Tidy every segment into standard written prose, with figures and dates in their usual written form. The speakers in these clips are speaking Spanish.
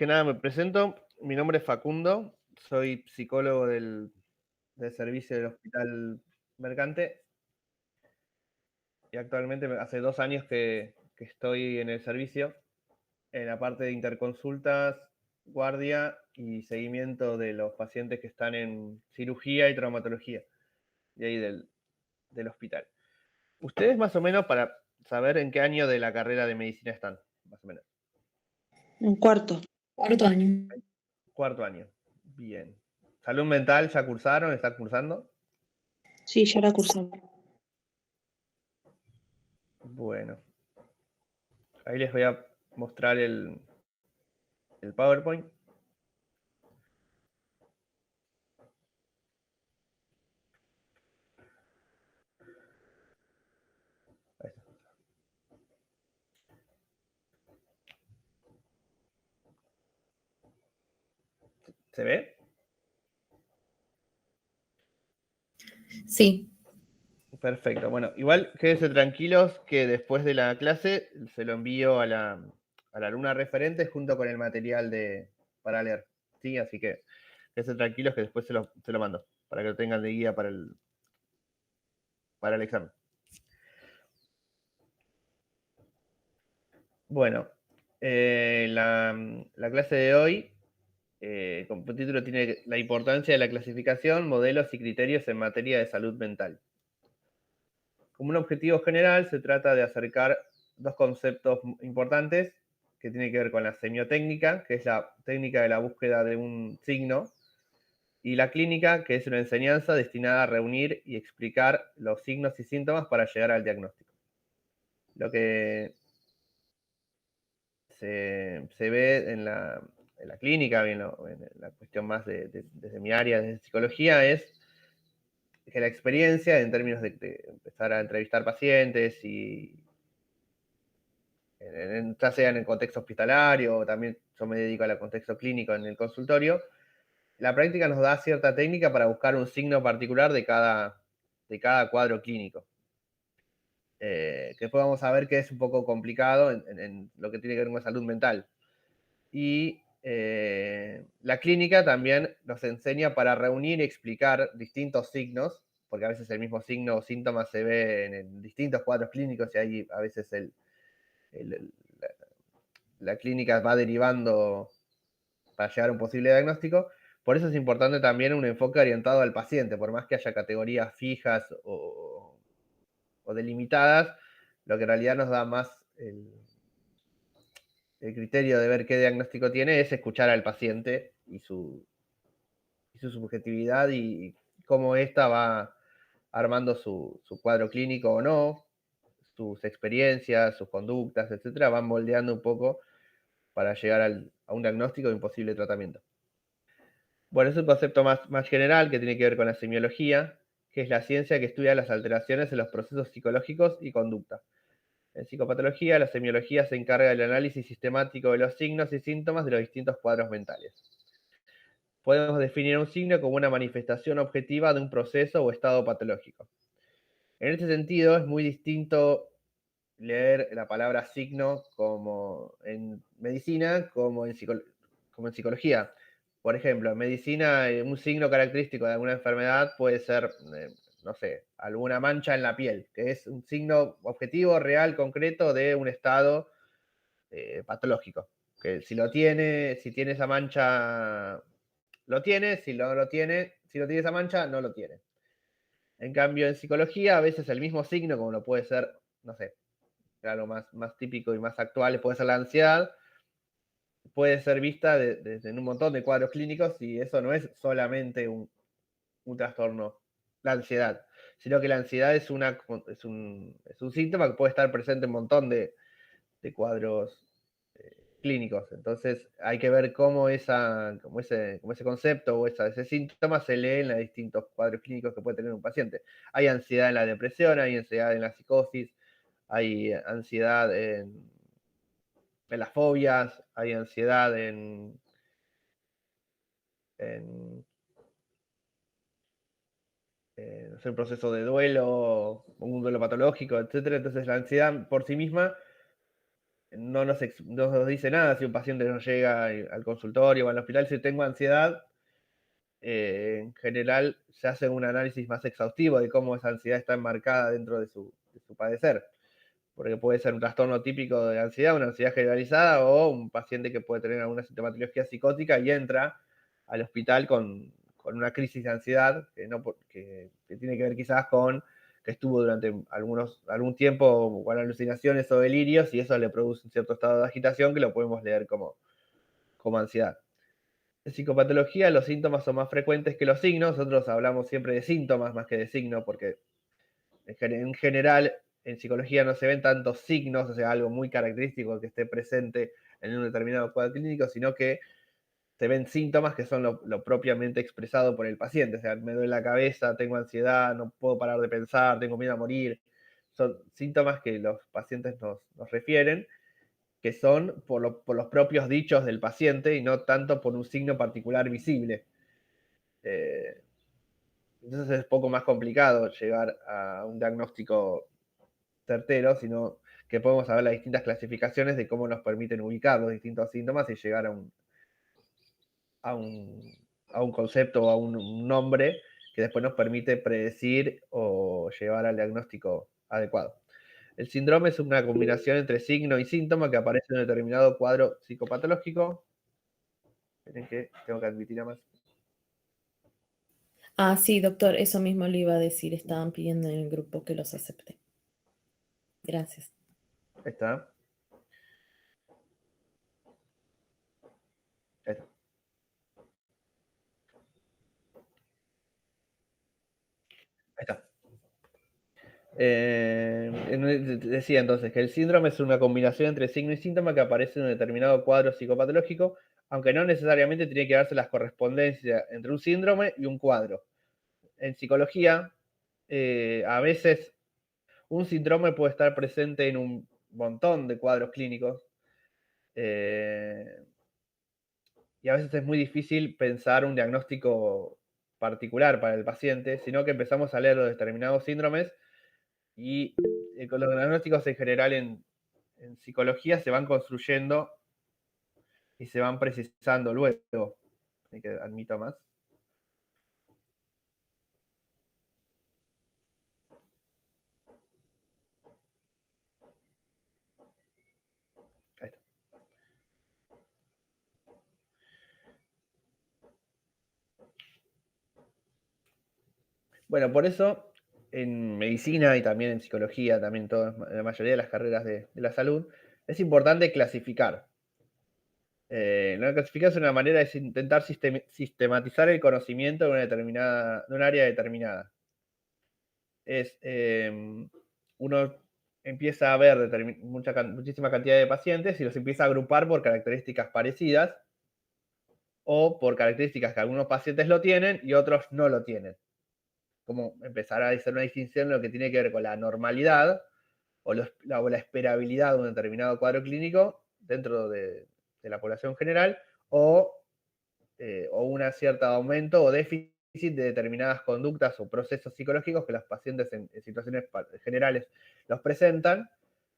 que nada me presento. Mi nombre es Facundo, soy psicólogo del servicio del Hospital Mercante y actualmente hace 2 años que estoy en el servicio, en la parte de interconsultas, guardia y seguimiento de los pacientes que están en cirugía y traumatología, de ahí del hospital. ¿Ustedes más o menos para saber en qué año de la carrera de medicina están? Más o menos. Un cuarto. Cuarto año. Cuarto año. Bien. ¿Salud mental ya cursaron? ¿Están cursando? Sí, ya la cursamos. Bueno. Ahí les voy a mostrar el PowerPoint. Ahí está. ¿Se ve? Sí. Perfecto. Bueno, igual quédense tranquilos que después de la clase se lo envío a la alumna referente junto con el material para leer. ¿Sí? Así que quédense tranquilos que después se lo mando para que lo tengan de guía para el examen. Bueno, la clase de hoy, como título, tiene la importancia de la clasificación, modelos y criterios en materia de salud mental. Como un objetivo general, se trata de acercar dos conceptos importantes que tienen que ver con la semiotécnica, que es la técnica de la búsqueda de un signo, y la clínica, que es una enseñanza destinada a reunir y explicar los signos y síntomas para llegar al diagnóstico. Lo que se ve en la clínica, en la cuestión más desde mi área, desde psicología, es que la experiencia en términos de empezar a entrevistar pacientes y ya sea en el contexto hospitalario, también yo me dedico al contexto clínico en el consultorio, la práctica nos da cierta técnica para buscar un signo particular de cada cuadro clínico. Que después vamos a ver que es un poco complicado en lo que tiene que ver con salud mental. Y la clínica también nos enseña para reunir y explicar distintos signos, porque a veces el mismo signo o síntoma se ve en distintos cuadros clínicos y ahí a veces la clínica va derivando para llegar a un posible diagnóstico. Por eso es importante también un enfoque orientado al paciente, por más que haya categorías fijas o delimitadas, lo que en realidad nos da más el criterio de ver qué diagnóstico tiene es escuchar al paciente y su subjetividad y cómo ésta va armando su cuadro clínico o no, sus experiencias, sus conductas, etcétera, van moldeando un poco para llegar a un diagnóstico y un posible tratamiento. Bueno, es un concepto más general que tiene que ver con la semiología, que es la ciencia que estudia las alteraciones en los procesos psicológicos y conducta. En psicopatología, la semiología se encarga del análisis sistemático de los signos y síntomas de los distintos cuadros mentales. Podemos definir un signo como una manifestación objetiva de un proceso o estado patológico. En este sentido, es muy distinto leer la palabra signo como en medicina como en psicología. Por ejemplo, en medicina, un signo característico de alguna enfermedad puede ser, no sé, alguna mancha en la piel, que es un signo objetivo, real, concreto de un estado patológico. Que si tiene esa mancha, lo tiene, si no lo tiene esa mancha, no lo tiene. En cambio, en psicología, a veces el mismo signo, como lo puede ser, no sé, algo más típico y más actual, puede ser la ansiedad, puede ser vista en un montón de cuadros clínicos y eso no es solamente un trastorno, la ansiedad, sino que la ansiedad es un síntoma que puede estar presente en un montón de cuadros clínicos. Entonces hay que ver cómo ese concepto o ese síntoma se lee en los distintos cuadros clínicos que puede tener un paciente. Hay ansiedad en la depresión, hay ansiedad en la psicosis, hay ansiedad en las fobias, hay ansiedad en no sé, un proceso de duelo, un duelo patológico, etcétera. Entonces la ansiedad por sí misma no nos dice nada si un paciente no llega al consultorio o al hospital. Si tengo ansiedad, en general se hace un análisis más exhaustivo de cómo esa ansiedad está enmarcada dentro de su padecer. Porque puede ser un trastorno típico de ansiedad, una ansiedad generalizada, o un paciente que puede tener alguna sintomatología psicótica y entra al hospital con una crisis de ansiedad que tiene que ver quizás con que estuvo durante algún tiempo con alucinaciones o delirios, y eso le produce un cierto estado de agitación que lo podemos leer como ansiedad. En psicopatología los síntomas son más frecuentes que los signos. Nosotros hablamos siempre de síntomas más que de signos, porque en general en psicología no se ven tantos signos, o sea, algo muy característico que esté presente en un determinado cuadro clínico, sino que se ven síntomas que son lo propiamente expresado por el paciente. O sea, me duele la cabeza, tengo ansiedad, no puedo parar de pensar, tengo miedo a morir. Son síntomas que los pacientes nos refieren, que son por los propios dichos del paciente y no tanto por un signo particular visible. Entonces es poco más complicado llegar a un diagnóstico certero, sino que podemos saber las distintas clasificaciones de cómo nos permiten ubicar los distintos síntomas y llegar a un concepto o a un nombre que después nos permite predecir o llevar al diagnóstico adecuado. El síndrome es una combinación entre signo y síntoma que aparece en un determinado cuadro psicopatológico. Tengo que admitir a más. Ah, sí, doctor, eso mismo le iba a decir. Estaban pidiendo en el grupo que los acepte. Gracias. Ahí está. Ahí está. Ahí está. Decía entonces que el síndrome es una combinación entre signo y síntoma que aparece en un determinado cuadro psicopatológico, aunque no necesariamente tiene que darse las correspondencias entre un síndrome y un cuadro. En psicología, a veces un síndrome puede estar presente en un montón de cuadros clínicos, y a veces es muy difícil pensar un diagnóstico particular para el paciente, sino que empezamos a leer los determinados síndromes y con los diagnósticos en general en psicología se van construyendo y se van precisando luego. Así que admito más. Ahí está. Bueno, por eso en medicina y también en psicología, también en la mayoría de las carreras de la salud, es importante clasificar. La clasificación es una manera de intentar sistematizar el conocimiento de un área determinada. Uno empieza a ver muchísima cantidad de pacientes y los empieza a agrupar por características parecidas o por características que algunos pacientes lo tienen y otros no lo tienen. Como empezar a hacer una distinción en lo que tiene que ver con la normalidad o la esperabilidad de un determinado cuadro clínico dentro de la población general, o un cierto aumento o déficit de determinadas conductas o procesos psicológicos que los pacientes en situaciones generales los presentan.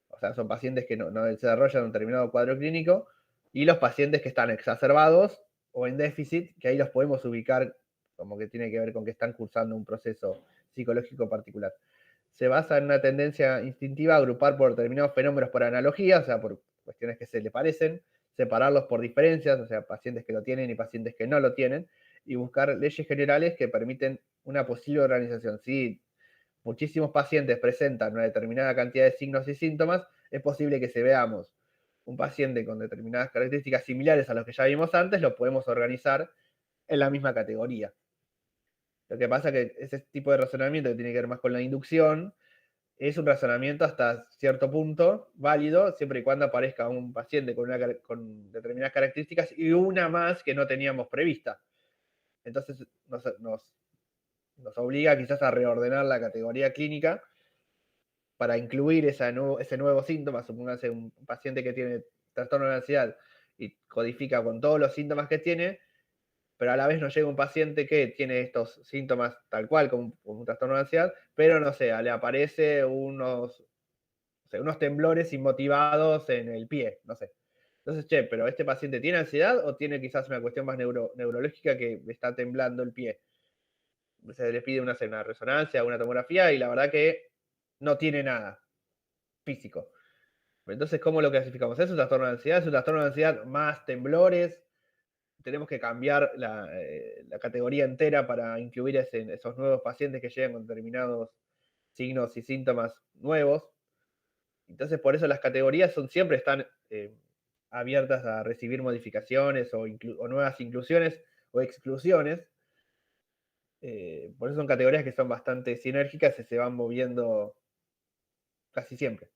O sea, son pacientes que no desarrollan un determinado cuadro clínico, y los pacientes que están exacerbados o en déficit, que ahí los podemos ubicar como que tiene que ver con que están cursando un proceso psicológico particular. Se basa en una tendencia instintiva a agrupar por determinados fenómenos por analogía, o sea, por cuestiones que se le parecen, separarlos por diferencias, o sea, pacientes que lo tienen y pacientes que no lo tienen, y buscar leyes generales que permiten una posible organización. Si muchísimos pacientes presentan una determinada cantidad de signos y síntomas, es posible que si veamos un paciente con determinadas características similares a los que ya vimos antes, lo podemos organizar en la misma categoría. Lo que pasa es que ese tipo de razonamiento que tiene que ver más con la inducción es un razonamiento hasta cierto punto válido, siempre y cuando aparezca un paciente con determinadas características y una más que no teníamos prevista. Entonces nos obliga quizás a reordenar la categoría clínica para incluir ese nuevo síntoma. Supóngase un paciente que tiene trastorno de ansiedad y codifica con todos los síntomas que tiene, pero a la vez nos llega un paciente que tiene estos síntomas tal cual como un trastorno de ansiedad, pero no sé, le aparece sé, unos temblores inmotivados en el pie, no sé. Entonces, pero ¿este paciente tiene ansiedad o tiene quizás una cuestión más neurológica que está temblando el pie? Se le pide una resonancia, una tomografía y la verdad que no tiene nada físico. Entonces, ¿cómo lo clasificamos? ¿Es un trastorno de ansiedad? ¿Es un trastorno de ansiedad más temblores? Tenemos que cambiar la categoría entera para incluir esos nuevos pacientes que llegan con determinados signos y síntomas nuevos. Entonces, por eso las categorías siempre están abiertas a recibir modificaciones o nuevas inclusiones o exclusiones. Por eso son categorías que son bastante sinérgicas y se van moviendo casi siempre.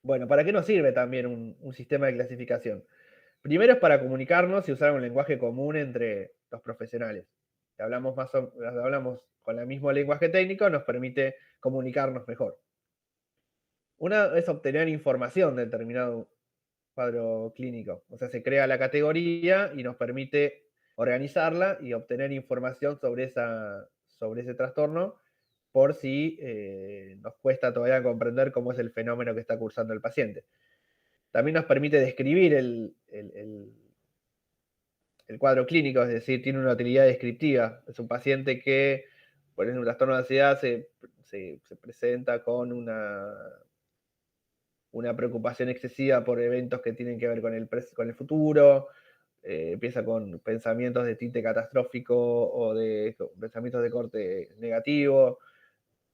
Bueno, ¿para qué nos sirve también un sistema de clasificación? Primero es para comunicarnos y usar un lenguaje común entre los profesionales. Si hablamos con el mismo lenguaje técnico, nos permite comunicarnos mejor. Una es obtener información de determinado cuadro clínico. O sea, se crea la categoría y nos permite organizarla y obtener información sobre ese trastorno por si nos cuesta todavía comprender cómo es el fenómeno que está cursando el paciente. También nos permite describir el cuadro clínico, es decir, tiene una utilidad descriptiva. Es un paciente que, por ejemplo, un trastorno de ansiedad se presenta con una preocupación excesiva por eventos que tienen que ver con el futuro, empieza con pensamientos de tinte catastrófico o pensamientos de corte negativo,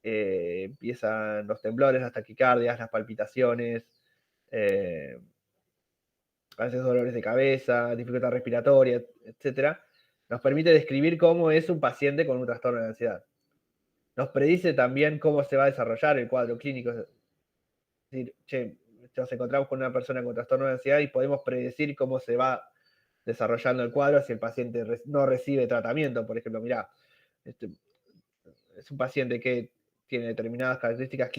empiezan los temblores, las taquicardias, las palpitaciones, a veces dolores de cabeza, dificultad respiratoria, etc. Nos permite describir cómo es un paciente con un trastorno de ansiedad. Nos predice también cómo se va a desarrollar el cuadro clínico. Es decir, nos encontramos con una persona con trastorno de ansiedad y podemos predecir cómo se va desarrollando el cuadro si el paciente no recibe tratamiento. Por ejemplo, mirá, es un paciente que tiene determinadas características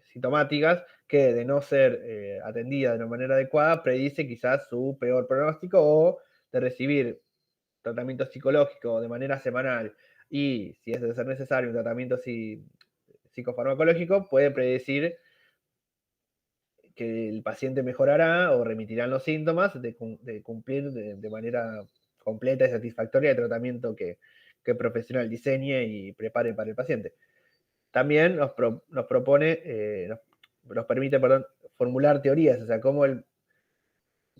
sintomáticas que de no ser atendida de una manera adecuada predice quizás su peor pronóstico, o de recibir tratamiento psicológico de manera semanal y si es de ser necesario un tratamiento psicofarmacológico, puede predecir que el paciente mejorará o remitirán los síntomas de cumplir de manera completa y satisfactoria el tratamiento que el profesional diseñe y prepare para el paciente. También nos permite formular teorías, o sea, cómo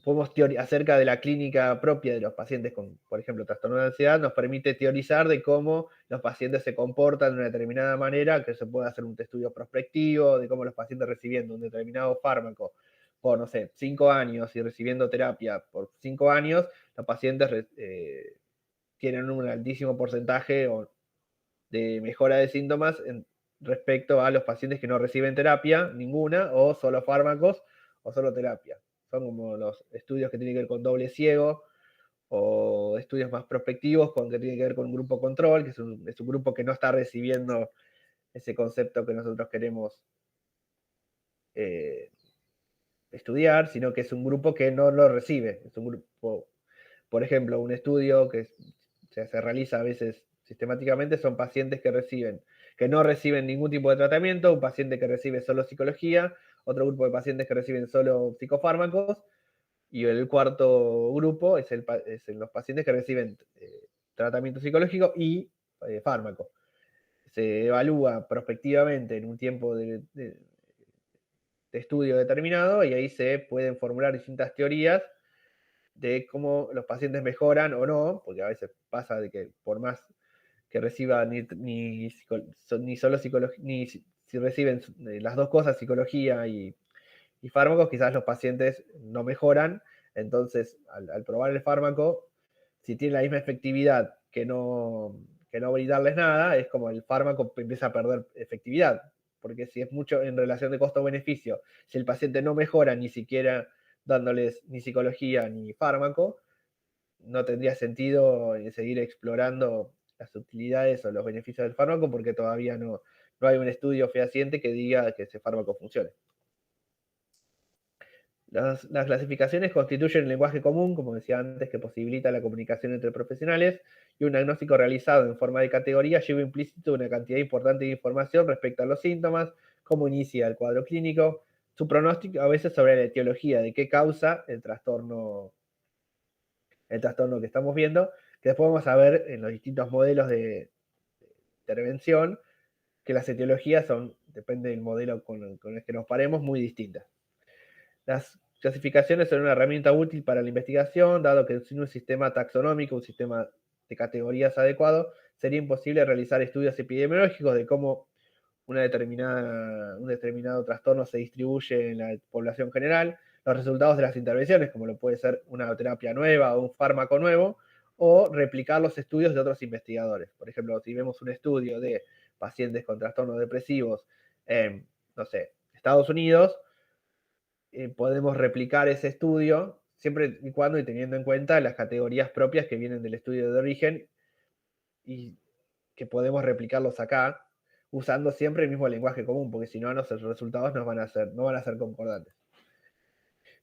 podemos acerca de la clínica propia de los pacientes con, por ejemplo, trastorno de ansiedad, nos permite teorizar de cómo los pacientes se comportan de una determinada manera, que se puede hacer un estudio prospectivo, de cómo los pacientes recibiendo un determinado fármaco por, no sé, 5 años y recibiendo terapia por 5 años, los pacientes tienen un altísimo porcentaje de mejora de síntomas respecto a los pacientes que no reciben terapia ninguna, o solo fármacos, o solo terapia. Son como los estudios que tienen que ver con doble ciego, o estudios más prospectivos que tienen que ver con un grupo control, que es un grupo que no está recibiendo ese concepto que nosotros queremos estudiar, sino que es un grupo que no lo recibe. Es un grupo, por ejemplo, un estudio que se realiza a veces sistemáticamente son pacientes que no reciben ningún tipo de tratamiento, un paciente que recibe solo psicología, otro grupo de pacientes que reciben solo psicofármacos, y el cuarto grupo es los pacientes que reciben tratamiento psicológico y fármaco. Se evalúa prospectivamente en un tiempo de estudio determinado y ahí se pueden formular distintas teorías de cómo los pacientes mejoran o no, porque a veces pasa de que por más que reciban ni solo psicología, ni si reciben las dos cosas, psicología y fármacos, quizás los pacientes no mejoran. Entonces, al probar el fármaco, si tiene la misma efectividad que no brindarles nada, es como el fármaco empieza a perder efectividad, porque si es mucho en relación de costo-beneficio, si el paciente no mejora ni siquiera dándoles ni psicología ni fármaco, no tendría sentido seguir explorando las utilidades o los beneficios del fármaco, porque todavía no hay un estudio fehaciente que diga que ese fármaco funcione. Las clasificaciones constituyen un lenguaje común, como decía antes, que posibilita la comunicación entre profesionales, y un diagnóstico realizado en forma de categoría lleva implícito una cantidad importante de información respecto a los síntomas, cómo inicia el cuadro clínico, su pronóstico a veces sobre la etiología, de qué causa el trastorno que estamos viendo, que después vamos a ver en los distintos modelos de intervención, que las etiologías son, depende del modelo con el que nos paremos, muy distintas. Las clasificaciones son una herramienta útil para la investigación, dado que sin un sistema taxonómico, un sistema de categorías adecuado, sería imposible realizar estudios epidemiológicos de cómo un determinado trastorno se distribuye en la población general, los resultados de las intervenciones, como lo puede ser una terapia nueva o un fármaco nuevo, o replicar los estudios de otros investigadores. Por ejemplo, si vemos un estudio de pacientes con trastornos depresivos en, no sé, Estados Unidos, podemos replicar ese estudio siempre y cuando y teniendo en cuenta las categorías propias que vienen del estudio de origen y que podemos replicarlos acá usando siempre el mismo lenguaje común, porque si no, los resultados no van a ser concordantes.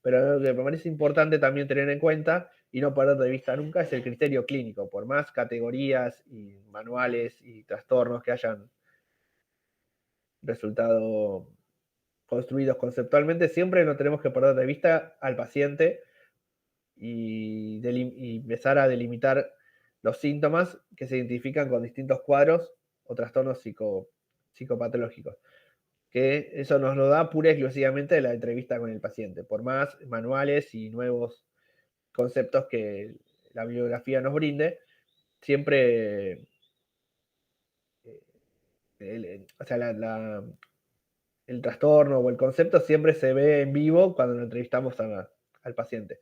Pero lo que me parece importante también tener en cuenta y no perder de vista nunca es el criterio clínico. Por más categorías y manuales y trastornos que hayan resultado construidos conceptualmente, siempre no tenemos que perder de vista al paciente y empezar a delimitar los síntomas que se identifican con distintos cuadros o trastornos psicopatológicos. Que eso nos lo da pura y exclusivamente de la entrevista con el paciente. Por más manuales y nuevos conceptos que la bibliografía nos brinde, siempre el trastorno o el concepto siempre se ve en vivo cuando lo entrevistamos al paciente.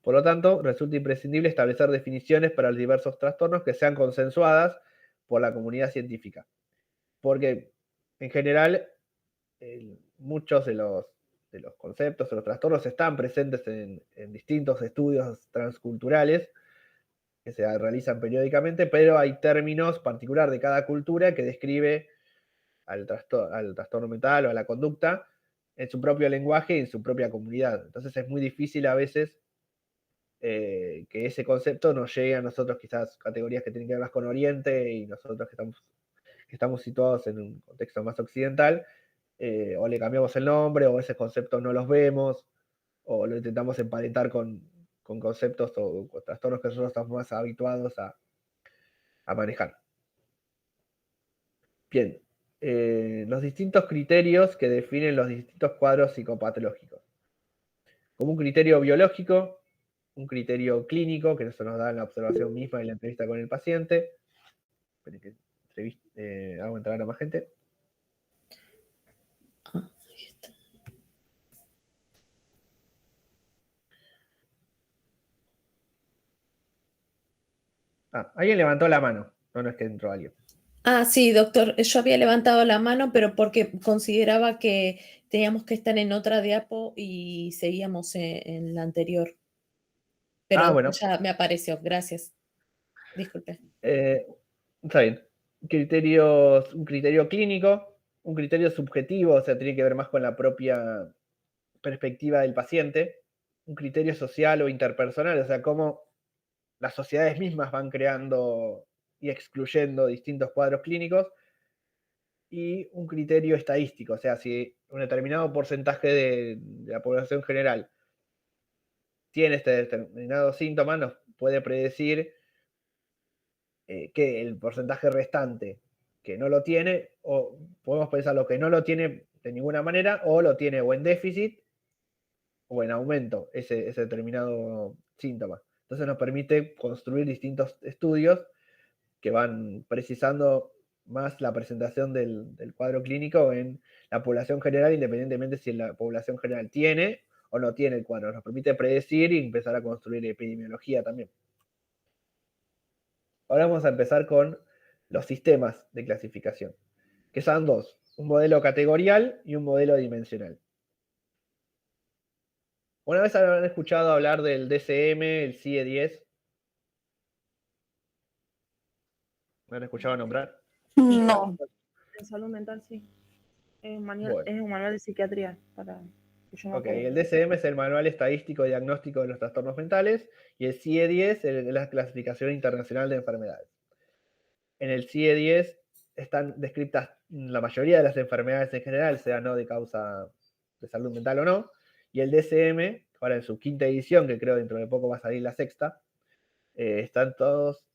Por lo tanto, resulta imprescindible establecer definiciones para los diversos trastornos que sean consensuadas por la comunidad científica. Porque, en general, muchos de los conceptos o los trastornos están presentes en distintos estudios transculturales que se realizan periódicamente, pero hay términos particulares de cada cultura que describe al trastorno mental o a la conducta en su propio lenguaje y en su propia comunidad. Entonces es muy difícil a veces que ese concepto nos llegue a nosotros, quizás categorías que tienen que ver más con Oriente y nosotros que estamos situados en un contexto más occidental, o le cambiamos el nombre, o esos conceptos no los vemos, o lo intentamos emparentar con conceptos o con trastornos que nosotros estamos más habituados a manejar. Bien, los distintos criterios que definen los distintos cuadros psicopatológicos. Como un criterio biológico, un criterio clínico, que eso nos da en la observación misma y la entrevista con el paciente. Esperen que hago entrar a más gente. Alguien levantó la mano. No es que entró alguien. Sí, doctor. Yo había levantado la mano, pero porque consideraba que teníamos que estar en otra diapo y seguíamos en la anterior. Pero bueno. ya me apareció. Gracias. Disculpe. Está bien. Un criterio clínico, un criterio subjetivo, o sea, tiene que ver más con la propia perspectiva del paciente. Un criterio social o interpersonal, o sea, cómo las sociedades mismas van creando y excluyendo distintos cuadros clínicos, y un criterio estadístico, o sea, si un determinado porcentaje de la población general tiene este determinado síntoma, nos puede predecir que el porcentaje restante que no lo tiene, o podemos pensar lo que no lo tiene de ninguna manera, o lo tiene o en déficit o en aumento ese determinado síntoma. Entonces nos permite construir distintos estudios que van precisando más la presentación del cuadro clínico en la población general, independientemente si la población general tiene o no tiene el cuadro. Nos permite predecir y empezar a construir epidemiología también. Ahora vamos a empezar con los sistemas de clasificación, que son dos: un modelo categorial y un modelo dimensional. ¿Una vez habrán escuchado hablar del DSM, el CIE-10? ¿Me han escuchado nombrar? No. En salud mental, sí. Es un manual de psiquiatría para que yo me Ok, acuerde. el DSM es el Manual Estadístico y Diagnóstico de los Trastornos Mentales, y el CIE-10 es la Clasificación Internacional de Enfermedades. En el CIE-10 están descritas la mayoría de las enfermedades en general, sea no de causa de salud mental o no, y el DSM, ahora en su 5ª edición, que creo dentro de poco va a salir la 6ª, están todos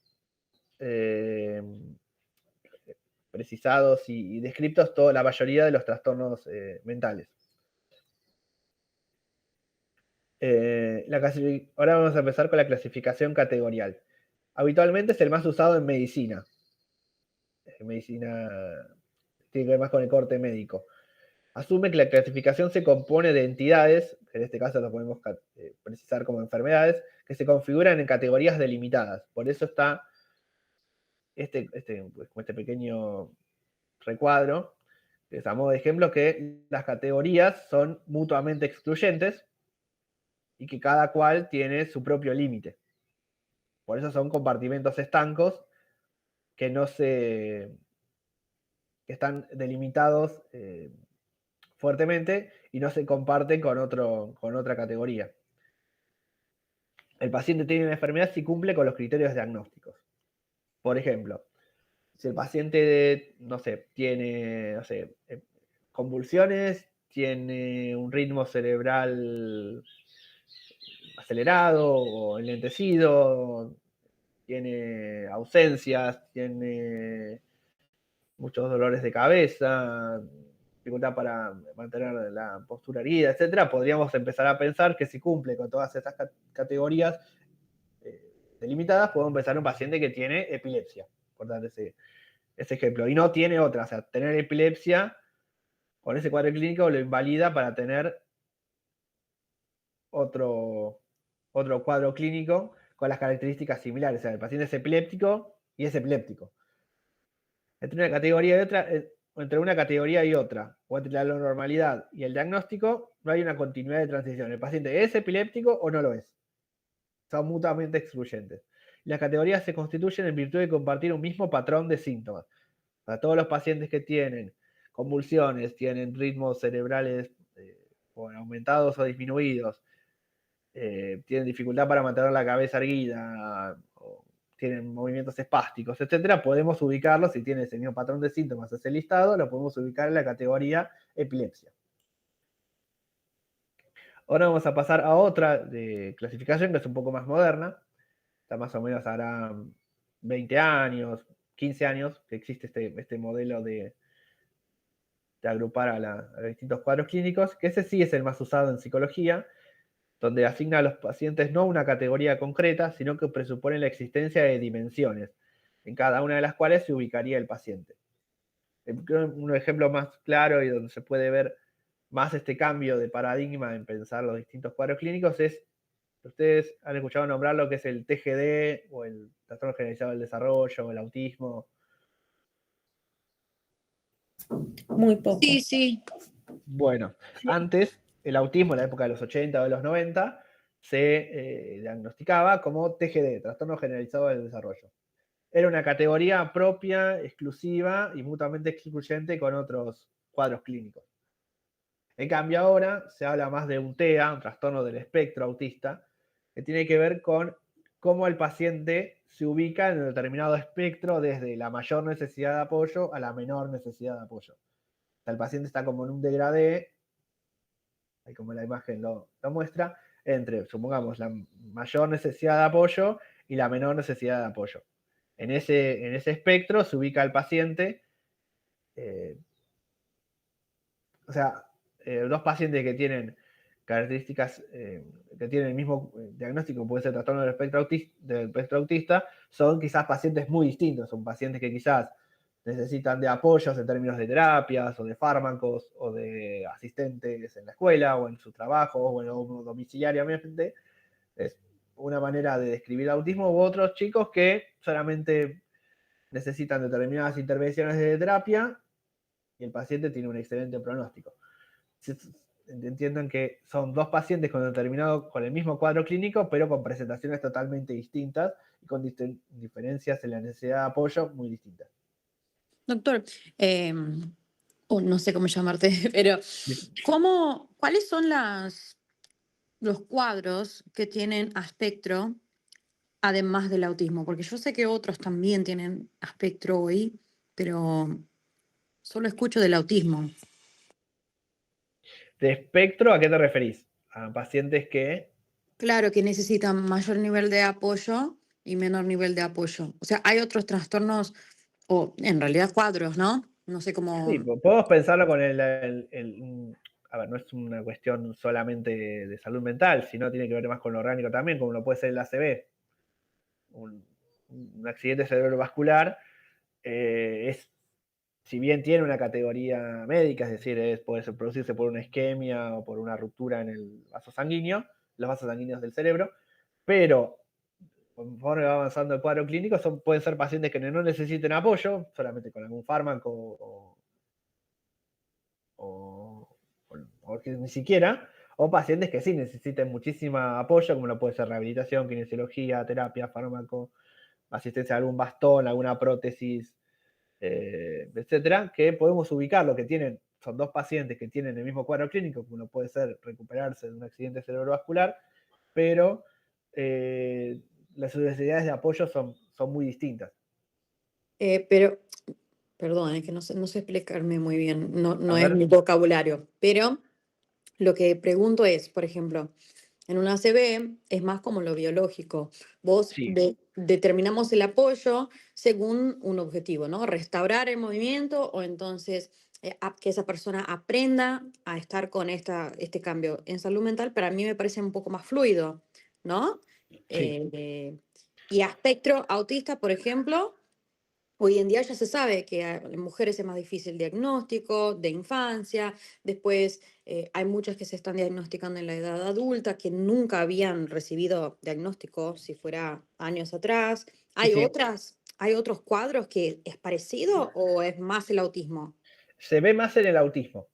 precisados y descritos la mayoría de los trastornos mentales. Ahora vamos a empezar con la clasificación categorial. Habitualmente es el más usado en medicina. Medicina tiene que ver más con el corte médico. Asume que la clasificación se compone de entidades, que en este caso lo podemos precisar como enfermedades, que se configuran en categorías delimitadas. Por eso está este pequeño recuadro, que es a modo de ejemplo que las categorías son mutuamente excluyentes y que cada cual tiene su propio límite. Por eso son compartimentos estancos que que están delimitados fuertemente y no se comparten con otra categoría. El paciente tiene una enfermedad si cumple con los criterios diagnósticos. Por ejemplo, si el paciente, tiene, convulsiones, tiene un ritmo cerebral acelerado o enlentecido, tiene ausencias, tiene muchos dolores de cabeza, dificultad para mantener la postura erguida, etc., podríamos empezar a pensar que si cumple con todas estas categorías delimitadas, podemos pensar en un paciente que tiene epilepsia, por dar ese ejemplo, y no tiene otra. O sea, tener epilepsia con ese cuadro clínico lo invalida para tener otro cuadro clínico con las características similares. O sea, el paciente es epiléptico y es epiléptico. Entre una categoría y otra, o entre la normalidad y el diagnóstico, no hay una continuidad de transición. El paciente es epiléptico o no lo es. Son mutuamente excluyentes. Las categorías se constituyen en virtud de compartir un mismo patrón de síntomas. Para todos los pacientes que tienen convulsiones, tienen ritmos cerebrales aumentados o disminuidos, tienen dificultad para mantener la cabeza erguida, o tienen movimientos espásticos, etc., podemos ubicarlos, si tiene ese mismo patrón de síntomas, ese listado, lo podemos ubicar en la categoría epilepsia. Ahora vamos a pasar a otra de clasificación que es un poco más moderna. Está más o menos hará 20 años, 15 años que existe este modelo de agrupar a los distintos cuadros clínicos, que ese sí es el más usado en psicología, donde asigna a los pacientes no una categoría concreta, sino que presupone la existencia de dimensiones, en cada una de las cuales se ubicaría el paciente. Un ejemplo más claro y donde se puede ver más este cambio de paradigma en pensar los distintos cuadros clínicos es, ustedes han escuchado nombrar lo que es el TGD o el trastorno generalizado del desarrollo o el autismo. Muy poco. Sí, sí. Bueno, antes el autismo en la época de los 80 o de los 90 se diagnosticaba como TGD, trastorno generalizado del desarrollo. Era una categoría propia, exclusiva y mutuamente excluyente con otros cuadros clínicos. En cambio ahora se habla más de un TEA, un trastorno del espectro autista, que tiene que ver con cómo el paciente se ubica en un determinado espectro desde la mayor necesidad de apoyo a la menor necesidad de apoyo. O sea, el paciente está como en un degradé, ahí como la imagen lo muestra, entre, supongamos, la mayor necesidad de apoyo y la menor necesidad de apoyo. En ese espectro se ubica el paciente, dos pacientes que tienen características, que tienen el mismo diagnóstico, puede ser trastorno del espectro autista, son quizás pacientes muy distintos, son pacientes que quizás necesitan de apoyos en términos de terapias o de fármacos o de asistentes en la escuela o en su trabajo o domiciliariamente. Es una manera de describir el autismo, u otros chicos que solamente necesitan determinadas intervenciones de terapia y el paciente tiene un excelente pronóstico. Entiendan que son dos pacientes con el mismo cuadro clínico, pero con presentaciones totalmente distintas y con diferencias en la necesidad de apoyo muy distintas. Doctor, no sé cómo llamarte, pero ¿cuáles son los cuadros que tienen espectro además del autismo? Porque yo sé que otros también tienen espectro hoy, pero solo escucho del autismo. ¿De espectro a qué te referís? A pacientes que... Claro que necesitan mayor nivel de apoyo y menor nivel de apoyo. O sea, hay otros trastornos, o en realidad cuadros, ¿no? No sé cómo... Sí, podemos pensarlo con a ver, no es una cuestión solamente de salud mental, sino tiene que ver más con lo orgánico también, como lo puede ser el ACV. Un accidente cerebrovascular si bien tiene una categoría médica, es decir, puede producirse por una isquemia o por una ruptura en el vaso sanguíneo, los vasos sanguíneos del cerebro, pero conforme va avanzando el cuadro clínico, pueden ser pacientes que no necesiten apoyo, solamente con algún fármaco o que ni siquiera, o pacientes que sí necesiten muchísimo apoyo, como lo puede ser rehabilitación, kinesiología, terapia, fármaco, asistencia a algún bastón, alguna prótesis, etcétera, que podemos ubicar lo que tienen, son dos pacientes que tienen el mismo cuadro clínico, que uno puede ser recuperarse de un accidente cerebrovascular, pero las necesidades de apoyo son muy distintas. Pero, perdón, es que no sé explicarme muy bien, no A es ver. mi vocabulario, pero lo que pregunto es, por ejemplo, en una ACV es más como lo biológico. Vos Sí, determinamos el apoyo según un objetivo, ¿no? Restaurar el movimiento o entonces que esa persona aprenda a estar con este cambio. En salud mental para mí me parece un poco más fluido, ¿no? sí. Y a espectro autista, por ejemplo, hoy en día ya se sabe que en mujeres es más difícil el diagnóstico de infancia, después hay muchas que se están diagnosticando en la edad adulta que nunca habían recibido diagnóstico si fuera años atrás. Sí. ¿Hay otros cuadros que es parecido o es más el autismo? Se ve más en el autismo,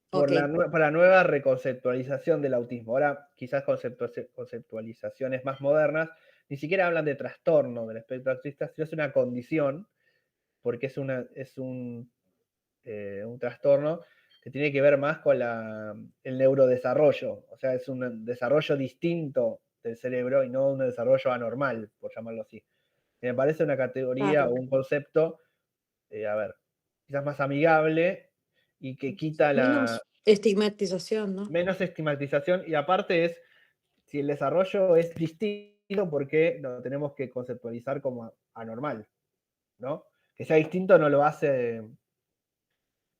por Ok, la nueva reconceptualización del autismo. Ahora, quizás conceptualizaciones más modernas, ni siquiera hablan de trastorno del espectro autista, sino es una condición, porque es un trastorno que tiene que ver más con el neurodesarrollo, o sea, es un desarrollo distinto del cerebro y no un desarrollo anormal, por llamarlo así. Me parece una categoría o claro. un concepto, a ver, quizás más amigable y que quita la Menos estigmatización, ¿no? menos estigmatización y aparte si el desarrollo es distinto, ¿por qué lo tenemos que conceptualizar como anormal? ¿No? Que sea distinto no lo hace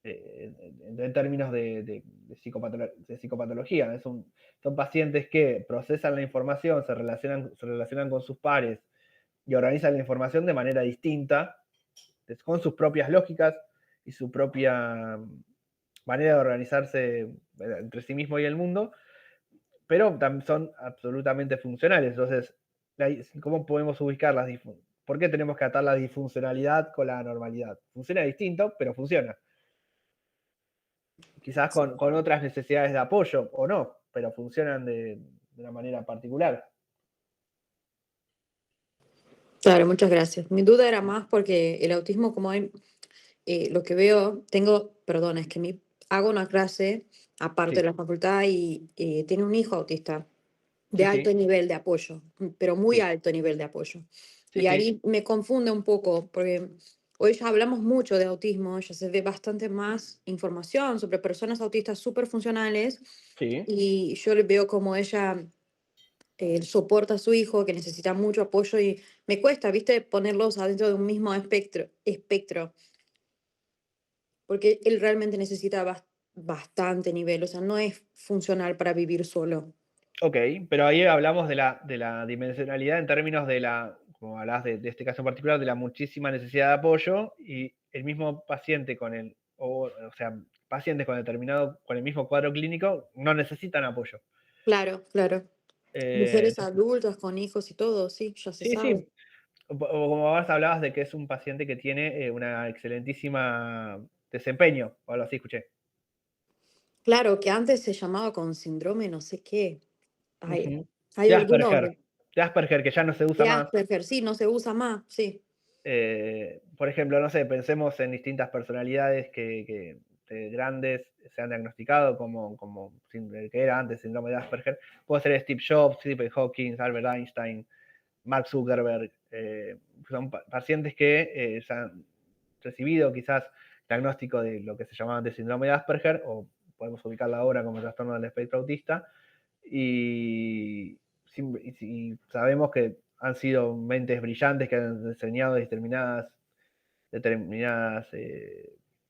en términos de psicopatología. Son pacientes que procesan la información, se relacionan con sus pares y organizan la información de manera distinta, con sus propias lógicas y su propia manera de organizarse entre sí mismo y el mundo, pero también son absolutamente funcionales. Entonces, ¿cómo podemos ubicar las disfunciones? ¿Por qué tenemos que atar la disfuncionalidad con la normalidad? Funciona distinto, pero funciona. Quizás con otras necesidades de apoyo o no, pero funcionan de una manera particular. Claro, muchas gracias. Mi duda era más porque el autismo, como hay, lo que veo, perdón, es que hago una clase aparte de Sí, la facultad y tiene un hijo autista de sí, alto sí, nivel de apoyo, pero muy sí, alto nivel de apoyo. sí, Y sí, ahí me confunde un poco, porque hoy ya hablamos mucho de autismo, ya se ve bastante más información sobre personas autistas súper funcionales sí. y yo le veo como ella soporta a su hijo que necesita mucho apoyo y me cuesta, viste, ponerlos adentro de un mismo espectro, porque él realmente necesita bastante nivel, o sea, no es funcional para vivir solo. Ok, pero ahí hablamos de la dimensionalidad en términos como hablabas de este caso en particular, de la muchísima necesidad de apoyo y el mismo paciente o sea, pacientes con el mismo cuadro clínico no necesitan apoyo. Claro, claro. Mujeres Entonces, adultas con hijos y todo, sí, ya se sí, sabe. sí. O como vos hablabas de que es un paciente que tiene una excelentísima desempeño, o algo así escuché. Claro, que antes se llamaba con síndrome no sé qué. Hay, Ujú. hay De algunos Asperger. De Asperger, que ya no se usa de más. Asperger, sí, no se usa más, sí. Por ejemplo, no sé, pensemos en distintas personalidades que grandes se han diagnosticado como el que era antes síndrome de Asperger. Puede ser Steve Jobs, Stephen Hawking, Albert Einstein, Mark Zuckerberg. Son pacientes que recibido quizás diagnóstico de lo que se llamaba antes síndrome de Asperger, o podemos ubicarla ahora como trastorno del espectro autista, y sabemos que han sido mentes brillantes que han diseñado determinadas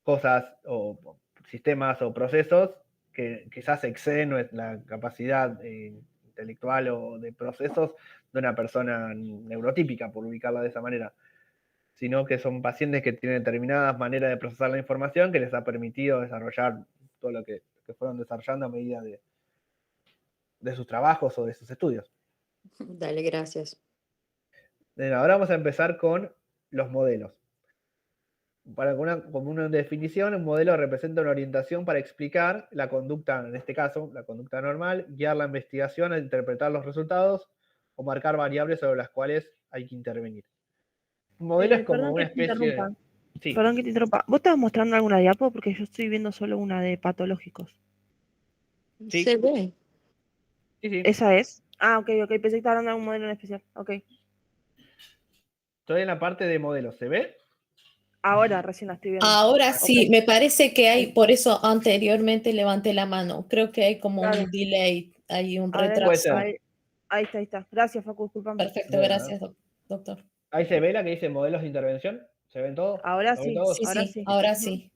cosas o sistemas o procesos que quizás exceden la capacidad intelectual o de procesos de una persona neurotípica, por ubicarla de esa manera, sino que son pacientes que tienen determinadas maneras de procesar la información que les ha permitido desarrollar todo lo que fueron desarrollando a medida de sus trabajos o de sus estudios. Dale, gracias. Ahora vamos a empezar con los modelos. Como una definición, un modelo representa una orientación para explicar la conducta, en este caso, la conducta normal, guiar la investigación, interpretar los resultados o marcar variables sobre las cuales hay que intervenir. Un modelo es como una especie de... Sí. Perdón que te interrumpa. ¿Vos estabas mostrando alguna diapo? Porque yo estoy viendo solo una de patológicos. Sí. Se ve. Sí. ¿Esa es? Ah, ok. Pensé que estaba hablando de un modelo en especial. Ok. Estoy en la parte de modelos. ¿Se ve? Ahora recién la estoy viendo. Ahora sí, me parece que hay, por eso anteriormente levanté la mano. Creo que hay como un delay, hay un retraso. Ahí está. Gracias, Facu, disculpame. Perfecto, gracias, doctor. Ahí se ve la que dice modelos de intervención. ¿Se ven todos? Ahora sí. Ahora sí.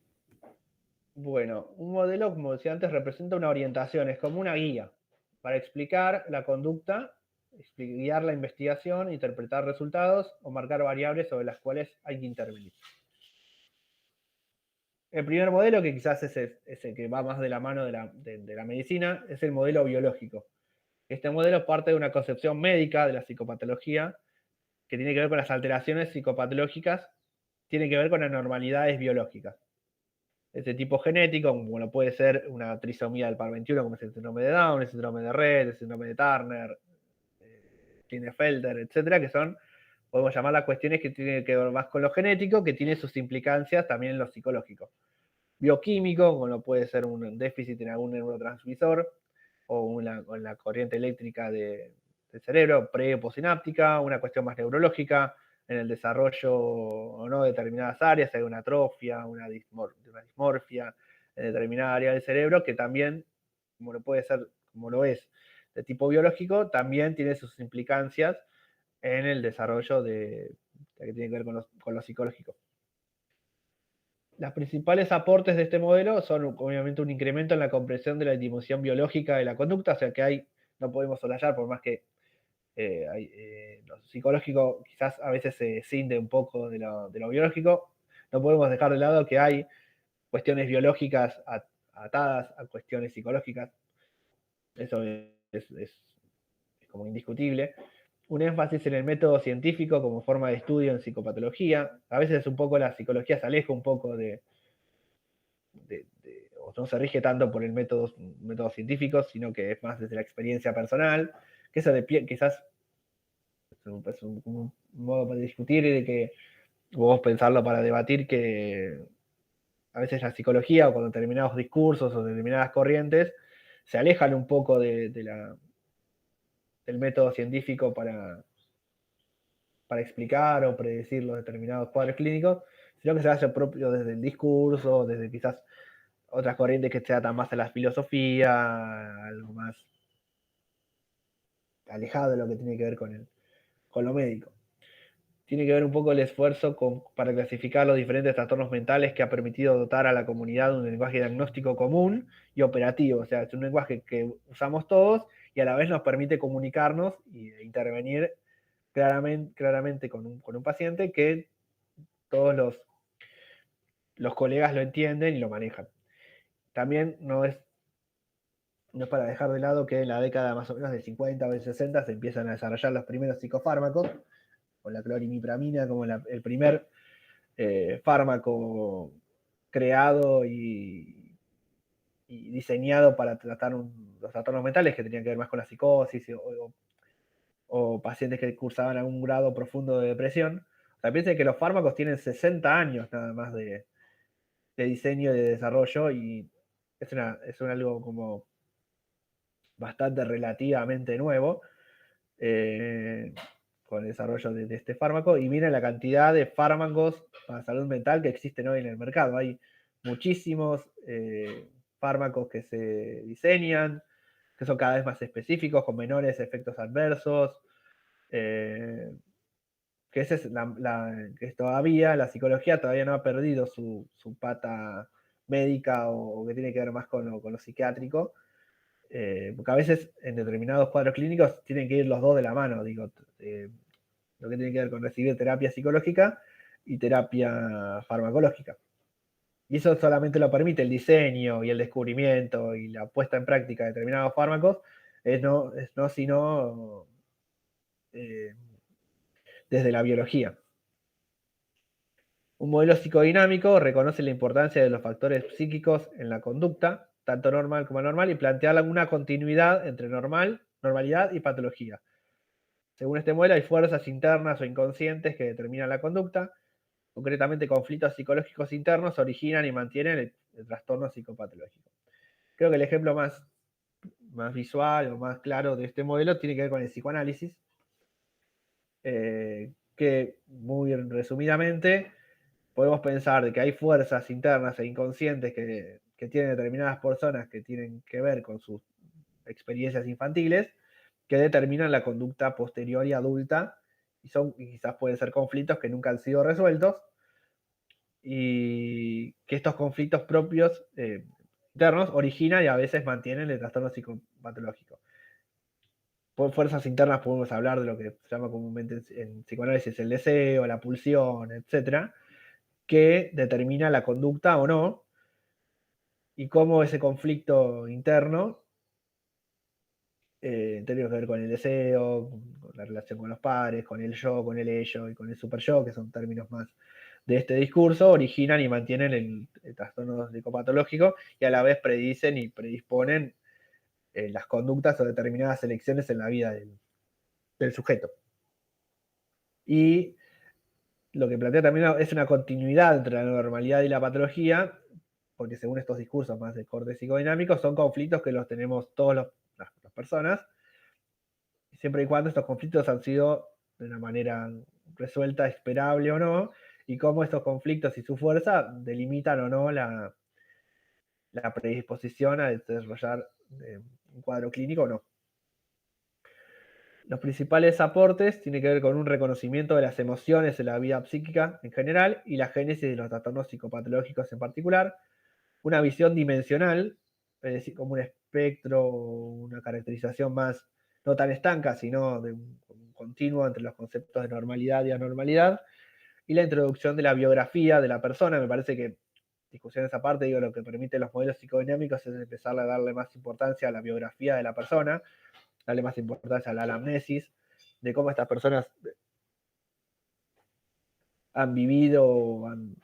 Bueno, un modelo, como decía antes, representa una orientación, es como una guía para explicar la conducta, guiar la investigación, interpretar resultados o marcar variables sobre las cuales hay que intervenir. El primer modelo, que quizás es el que va más de la mano de la medicina, es el modelo biológico. Este modelo parte de una concepción médica de la psicopatología que tiene que ver con las alteraciones psicopatológicas, tiene que ver con anormalidades biológicas. Este tipo genético, como lo puede ser una trisomía del par 21, como es el síndrome de Down, el síndrome de Rett, el síndrome de Turner, Klinefelter, etcétera, que son, podemos llamarlas cuestiones que tienen que ver más con lo genético, que tiene sus implicancias también en lo psicológico. Bioquímico, como lo puede ser un déficit en algún neurotransmisor, o en la corriente eléctrica del cerebro, pre o postsináptica, una cuestión más neurológica, en el desarrollo o no de determinadas áreas, hay una atrofia, una dismorfia en determinada área del cerebro, que también, como lo es de tipo biológico, también tiene sus implicancias en el desarrollo que tiene que ver con lo psicológico. Los principales aportes de este modelo son obviamente un incremento en la comprensión de la dimensión biológica de la conducta, o sea que no podemos soslayar, por más que lo psicológico quizás a veces se cinde un poco de lo biológico, no podemos dejar de lado que hay cuestiones biológicas atadas a cuestiones psicológicas. Eso es como indiscutible. Un énfasis en el método científico como forma de estudio en psicopatología. A veces un poco la psicología se aleja un poco o no se rige tanto por el método científico, sino que es más desde la experiencia personal, que eso quizás es un modo para discutir y de que vos pensarlo para debatir, que a veces la psicología o con determinados discursos o determinadas corrientes se alejan un poco del método científico para explicar o predecir los determinados cuadros clínicos, sino que se hace propio desde el discurso, desde quizás otras corrientes que se atan más a la filosofía, algo más alejado de lo que tiene que ver con lo médico. Tiene que ver un poco el esfuerzo para clasificar los diferentes trastornos mentales que ha permitido dotar a la comunidad de un lenguaje diagnóstico común y operativo. O sea, es un lenguaje que usamos todos y a la vez nos permite comunicarnos e intervenir claramente con un paciente que todos los colegas lo entienden y lo manejan. También no es para dejar de lado que en la década más o menos del 50 o del 60 se empiezan a desarrollar los primeros psicofármacos, con la clorimipramina como el primer fármaco creado y diseñado para tratar los trastornos mentales que tenían que ver más con la psicosis o pacientes que cursaban algún grado profundo de depresión. O sea, piensen que los fármacos tienen 60 años nada más de diseño y de desarrollo, y es algo como bastante relativamente nuevo. con el desarrollo de este fármaco, y miren la cantidad de fármacos para salud mental que existen hoy en el mercado. Hay muchísimos fármacos que se diseñan, que son cada vez más específicos, con menores efectos adversos, que esa es que todavía la psicología todavía no ha perdido su pata médica o que tiene que ver más con lo psiquiátrico, porque a veces en determinados cuadros clínicos tienen que ir los dos de la mano, digo, lo que tiene que ver con recibir terapia psicológica y terapia farmacológica. Y eso solamente lo permite el diseño y el descubrimiento y la puesta en práctica de determinados fármacos, sino desde la biología. Un modelo psicodinámico reconoce la importancia de los factores psíquicos en la conducta, tanto normal como anormal, y plantea una continuidad entre normalidad y patología. Según este modelo, hay fuerzas internas o inconscientes que determinan la conducta. Concretamente, conflictos psicológicos internos originan y mantienen el trastorno psicopatológico. Creo que el ejemplo más visual o más claro de este modelo tiene que ver con el psicoanálisis, que muy resumidamente podemos pensar de que hay fuerzas internas e inconscientes que tienen determinadas personas que tienen que ver con sus experiencias infantiles, que determinan la conducta posterior y adulta, y quizás pueden ser conflictos que nunca han sido resueltos, y que estos conflictos propios internos originan y a veces mantienen el trastorno psicopatológico. Por fuerzas internas podemos hablar de lo que se llama comúnmente en psicoanálisis el deseo, la pulsión, etcétera, que determina la conducta o no, y cómo ese conflicto interno tiene que ver con el deseo, con la relación con los padres, con el yo, con el ello y con el super yo, que son términos más de este discurso, originan y mantienen el trastorno psicopatológico y a la vez predicen y predisponen las conductas o determinadas elecciones en la vida del sujeto. Y lo que plantea también es una continuidad entre la normalidad y la patología, porque según estos discursos más de corte psicodinámico, son conflictos que los tenemos todas las personas, siempre y cuando estos conflictos han sido de una manera resuelta, esperable o no, y cómo estos conflictos y su fuerza delimitan o no la predisposición a desarrollar un cuadro clínico o no. Los principales aportes tienen que ver con un reconocimiento de las emociones en la vida psíquica en general y la génesis de los trastornos psicopatológicos en particular, una visión dimensional, es decir, como un espectro, una caracterización más no tan estanca, sino de un continuo entre los conceptos de normalidad y anormalidad, y la introducción de la biografía de la persona. Me parece que, discusiones aparte, digo, lo que permiten los modelos psicodinámicos es empezar a darle más importancia a la biografía de la persona, darle más importancia a la anamnesis, de cómo estas personas han vivido o han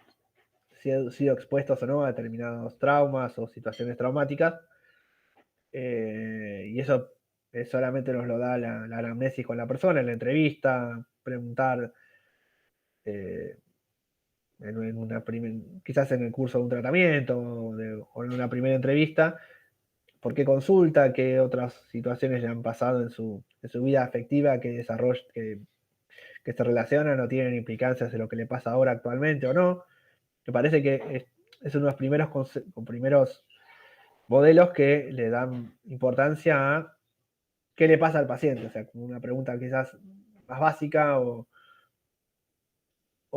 sido expuestos o no a determinados traumas o situaciones traumáticas, y eso solamente nos lo da la anamnesis con la persona, en la entrevista, preguntar quizás en el curso de un tratamiento o en una primera entrevista, por qué consulta, qué otras situaciones le han pasado en su vida afectiva que se relacionan o tienen implicancias de lo que le pasa ahora actualmente o no. Me parece que es uno de los primeros modelos que le dan importancia a qué le pasa al paciente, o sea, como una pregunta quizás más básica o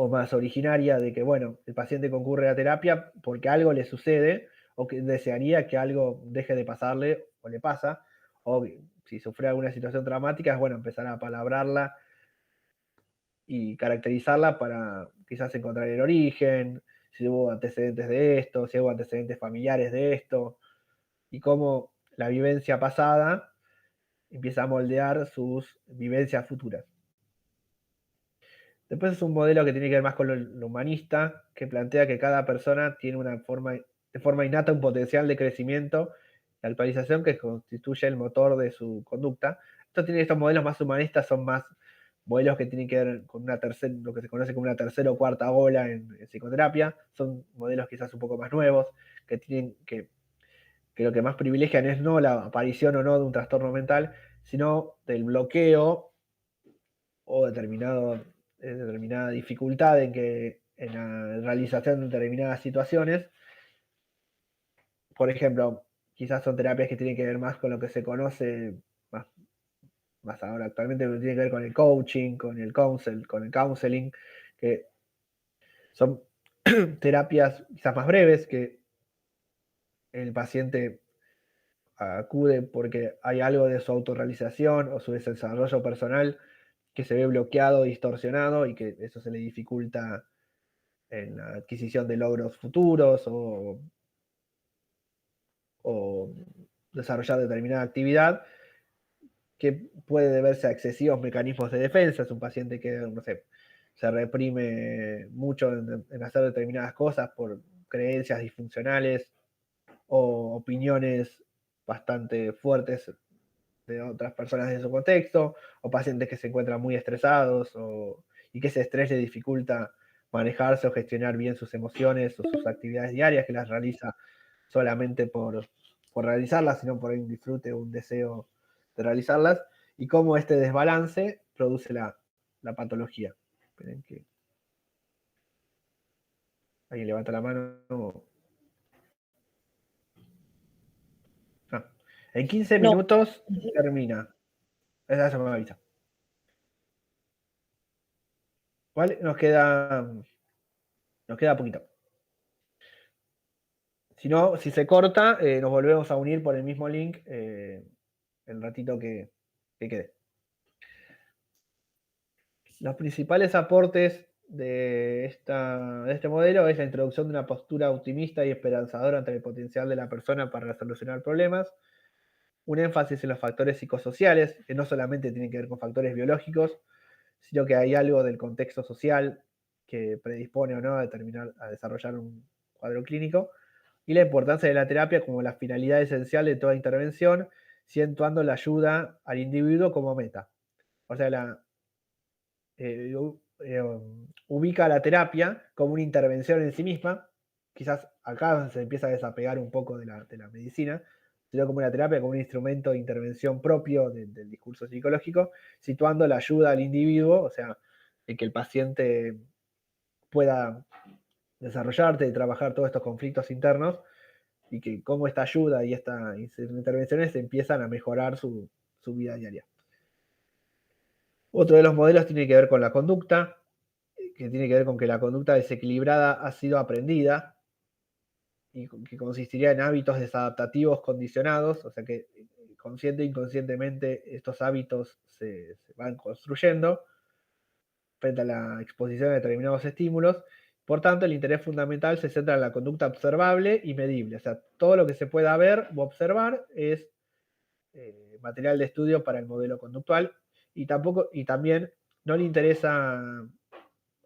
más originaria de que, bueno, el paciente concurre a terapia porque algo le sucede o que desearía que algo deje de pasarle o le pasa, o si sufre alguna situación traumática, es bueno empezar a palabrarla y caracterizarla para quizás encontrar el origen, si hubo antecedentes de esto, si hubo antecedentes familiares de esto, y cómo la vivencia pasada empieza a moldear sus vivencias futuras. Después es un modelo que tiene que ver más con lo humanista, que plantea que cada persona tiene de forma innata un potencial de crecimiento y actualización que constituye el motor de su conducta. Estos modelos más humanistas son más modelos que tienen que ver con lo que se conoce como una tercera o cuarta ola en psicoterapia. Son modelos quizás un poco más nuevos, que lo que más privilegian es no la aparición o no de un trastorno mental, sino del bloqueo o determinada dificultad en la realización de determinadas situaciones. Por ejemplo, quizás son terapias que tienen que ver más con lo que se conoce más ahora actualmente, tiene que ver con el coaching, con el counseling, que son terapias quizás más breves, que el paciente acude porque hay algo de su autorrealización o su desarrollo personal que se ve bloqueado, distorsionado, y que eso se le dificulta en la adquisición de logros futuros o desarrollar determinada actividad, que puede deberse a excesivos mecanismos de defensa. Es un paciente que, no sé, se reprime mucho en hacer determinadas cosas por creencias disfuncionales o opiniones bastante fuertes de otras personas de su contexto, o pacientes que se encuentran muy estresados y que ese estrés le dificulta manejarse o gestionar bien sus emociones o sus actividades diarias, que las realiza solamente por realizarlas, sino por un disfrute o un deseo de realizarlas, y cómo este desbalance produce la patología. Esperen que alguien levanta la mano. En 15 minutos termina. Esa se me avisa. ¿Vale? Nos queda poquito. Si no, si se corta, nos volvemos a unir por el mismo link el ratito que quede. Los principales aportes de este modelo es la introducción de una postura optimista y esperanzadora ante el potencial de la persona para solucionar problemas, un énfasis en los factores psicosociales, que no solamente tienen que ver con factores biológicos, sino que hay algo del contexto social que predispone o no a desarrollar un cuadro clínico, y la importancia de la terapia como la finalidad esencial de toda intervención, situando la ayuda al individuo como meta. O sea, ubica la terapia como una intervención en sí misma. Quizás acá se empieza a desapegar un poco de la medicina, sino como una terapia, como un instrumento de intervención propio del discurso psicológico, situando la ayuda al individuo, o sea, el que el paciente pueda desarrollarte y trabajar todos estos conflictos internos, y que cómo esta ayuda y estas intervenciones empiezan a mejorar su vida diaria. Otro de los modelos tiene que ver con la conducta, que tiene que ver con que la conducta desequilibrada ha sido aprendida y que consistiría en hábitos desadaptativos condicionados, o sea que consciente e inconscientemente estos hábitos se van construyendo frente a la exposición a determinados estímulos. Por tanto, el interés fundamental se centra en la conducta observable y medible. O sea, todo lo que se pueda ver o observar es material de estudio para el modelo conductual, y también no le interesa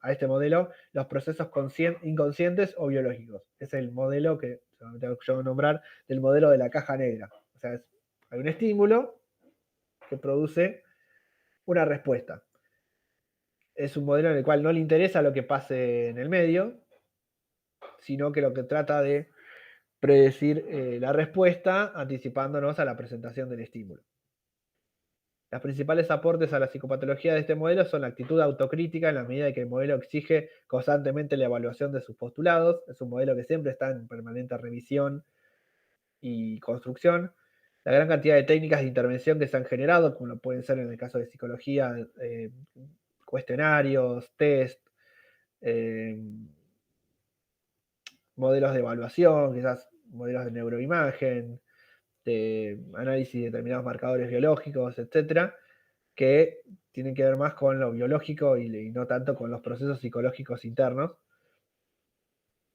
a este modelo los procesos inconscientes o biológicos. Es el modelo que yo voy a nombrar del modelo de la caja negra. O sea, hay un estímulo que produce una respuesta. Es un modelo en el cual no le interesa lo que pase en el medio, sino que lo que trata de predecir la respuesta anticipándonos a la presentación del estímulo. Los principales aportes a la psicopatología de este modelo son la actitud autocrítica, en la medida en que el modelo exige constantemente la evaluación de sus postulados. Es un modelo que siempre está en permanente revisión y construcción. La gran cantidad de técnicas de intervención que se han generado, como lo pueden ser en el caso de psicología, cuestionarios, test, modelos de evaluación, quizás modelos de neuroimagen, de análisis de determinados marcadores biológicos, etcétera, que tienen que ver más con lo biológico y no tanto con los procesos psicológicos internos.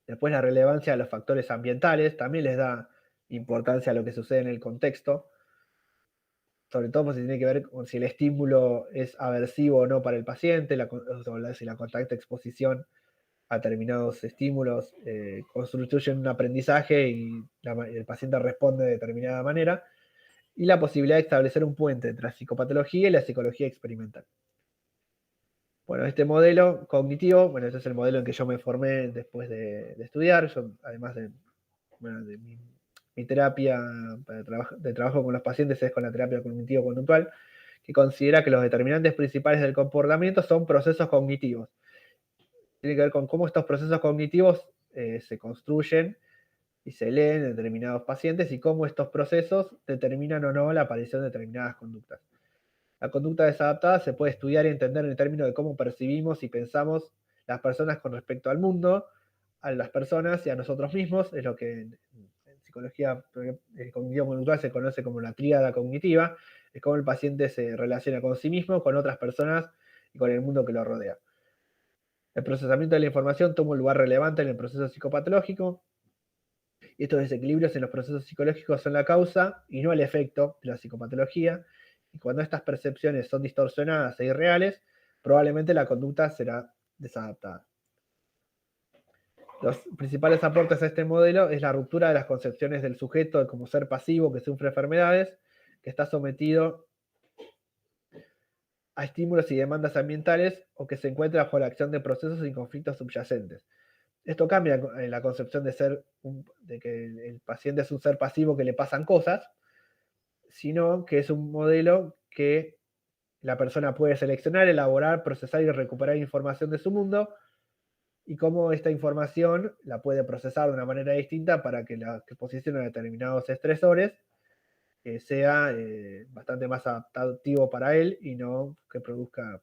Después, la relevancia de los factores ambientales también les da importancia a lo que sucede en el contexto, sobre todo si tiene que ver con si el estímulo es aversivo o no para el paciente, si la constante exposición a determinados estímulos constituyen un aprendizaje y el paciente responde de determinada manera, y la posibilidad de establecer un puente entre la psicopatología y la psicología experimental. Bueno, este modelo cognitivo, bueno, ese es el modelo en que yo me formé después de estudiar. Yo, además de mi terapia de trabajo con los pacientes, es con la terapia cognitivo-conductual, que considera que los determinantes principales del comportamiento son procesos cognitivos. Tiene que ver con cómo estos procesos cognitivos se construyen y se leen en determinados pacientes y cómo estos procesos determinan o no la aparición de determinadas conductas. La conducta desadaptada se puede estudiar y entender en términos de cómo percibimos y pensamos las personas con respecto al mundo, a las personas y a nosotros mismos. Es lo que en psicología cognitivo-conductual se conoce como la tríada cognitiva. Es cómo el paciente se relaciona con sí mismo, con otras personas y con el mundo que lo rodea. El procesamiento de la información toma un lugar relevante en el proceso psicopatológico. Y estos desequilibrios en los procesos psicológicos son la causa y no el efecto de la psicopatología. Y cuando estas percepciones son distorsionadas e irreales, probablemente la conducta será desadaptada. Los principales aportes a este modelo es la ruptura de las concepciones del sujeto como ser pasivo que sufre enfermedades, que está sometido a estímulos y demandas ambientales o que se encuentra bajo la acción de procesos y conflictos subyacentes. Esto cambia la concepción de que el paciente es un ser pasivo que le pasan cosas, sino que es un modelo que la persona puede seleccionar, elaborar, procesar y recuperar información de su mundo, y cómo esta información la puede procesar de una manera distinta para que la exposición a determinados estresores sea bastante más adaptativo para él y no que produzca